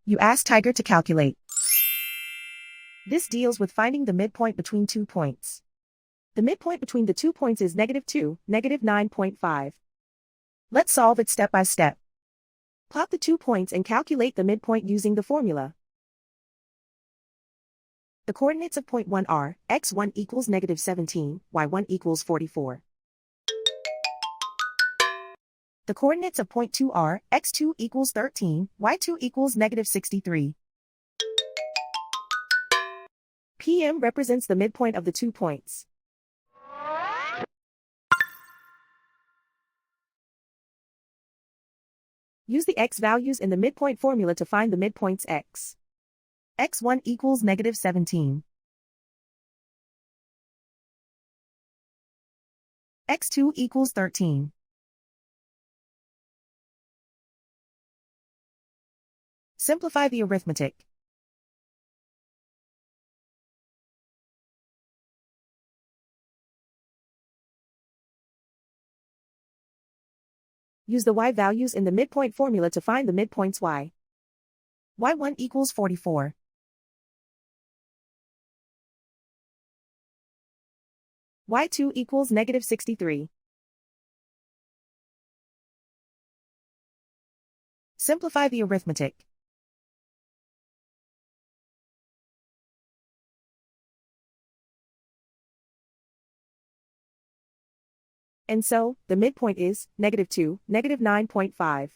You ask Tiger to calculate. This deals with finding the midpoint between 2 points. The midpoint between the 2 points is -2, -9.5. Let's solve it step by step. Plot the 2 points and calculate the midpoint using the formula. The coordinates of point 1 are x1 equals -17, y1 equals 44. The coordinates of point 2 are x2 equals 13, y2 equals -63. PM represents the midpoint of the 2 points. Use the x values in the midpoint formula to find the midpoints x. x1 equals -17. x2 equals 13. Simplify the arithmetic. Use the y values in the midpoint formula to find the midpoints y. y1 equals 44. y2 equals -63. Simplify the arithmetic. And so, the midpoint is -2, -9.5.